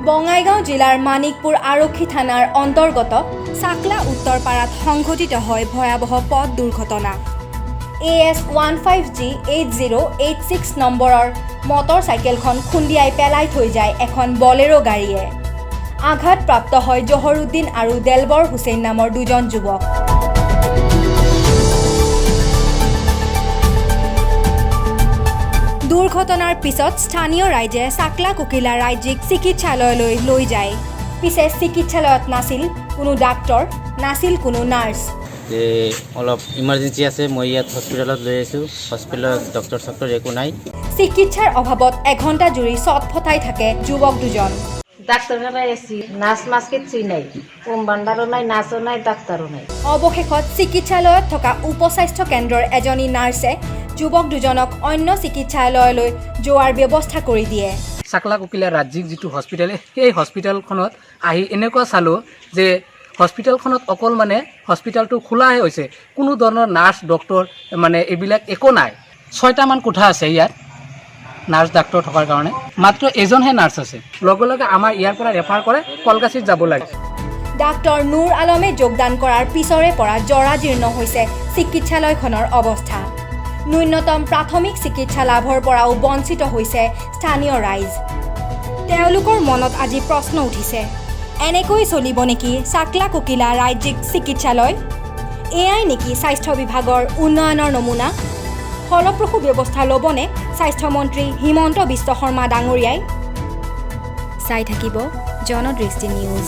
বঙাইগাঁও জিলাৰ মানিকপুৰ আৰক্ষী থানাৰ অন্তৰ্গত চাকলা উত্তৰপাৰাত সংঘটিত হয় ভয়াৱহ পথ দুৰ্ঘটনা। AS 15G8086 নম্বৰৰ মটৰচাইকেলখন খুন্দিয়াই পেলাই থৈ যায় এখন বলেৰো গাড়ীয়ে। আঘাতপ্ৰাপ্ত হয় জহৰুদ্দিন আৰু দেলবৰ হুছেইন নামৰ দুজন যুৱক। দুৰ্ঘটনাৰ পিছত স্থানীয় ৰাইজে চাকলা কুকিলা ৰাজ্যিক চিকিৎসালয়লৈ লৈ যায়। পিছে চিকিৎসালয়ত নাছিল কোনো ডাক্তৰ, নাছিল কোনো নাৰ্ছ। অলপ ইমাৰ্জেঞ্চি আছে, মই ইয়াত হস্পিটেলত লৈ আহিছোঁ। হস্পিটেলত ডক্টৰ একো নাই। চিকিৎসাৰ অভাৱত এঘণ্টা জুৰি চট ফটাই থাকে যুৱক দুজন। অৱশেষত চিকিৎসালয়ত থকা উপস্বাস্থ্য কেন্দ্ৰৰ এজনী নাৰ্ছে যুৱক দুজনক অন্য চিকিৎসালয়লৈ যোৱাৰ ব্যৱস্থা কৰি দিয়ে। চাকলা কুকিলা ৰাজ্যিক যিটো হস্পিটেল, সেই হস্পিটেলখনত আহি এনেকুৱা চালোঁ যে হস্পিটেলখনত অকল হস্পিটেলটো খোলাহে হৈছে, কোনো ধৰণৰ নাৰ্ছ ডক্টৰ এইবিলাক একো নাই। 6টামান কোঠা আছে ইয়াত নাৰ্ছ ডাক্তৰ থকাৰ কাৰণে, মাত্ৰ এজনহে নাৰ্ছ আছে। লগে লগে আমাৰ ইয়াৰ পৰা ৰেফাৰ কৰে কলকাছিত যাব লাগে। ডাক্তৰ নুৰ আলমে যোগদান কৰাৰ পিছৰে পৰা জৰাজীৰ্ণ হৈছে চিকিৎসালয়খনৰ অৱস্থা। ন্যূনতম প্ৰাথমিক চিকিৎসা লাভৰ পৰাও বঞ্চিত হৈছে স্থানীয় ৰাইজ। তেওঁলোকৰ মনত আজি প্ৰশ্ন উঠিছে, এনেকৈ চলিব নেকি চাকলা কুকিলা ৰাজ্যিক চিকিৎসালয়? এয়াই নেকি স্বাস্থ্য বিভাগৰ উন্নয়নৰ নমুনা? ফলপ্ৰসূ ব্যৱস্থা ল'বনে স্বাস্থ্যমন্ত্ৰী হিমন্ত বিশ্ব শৰ্মা ডাঙৰীয়াই? চাই থাকিব জনদৃষ্টি নিউজ।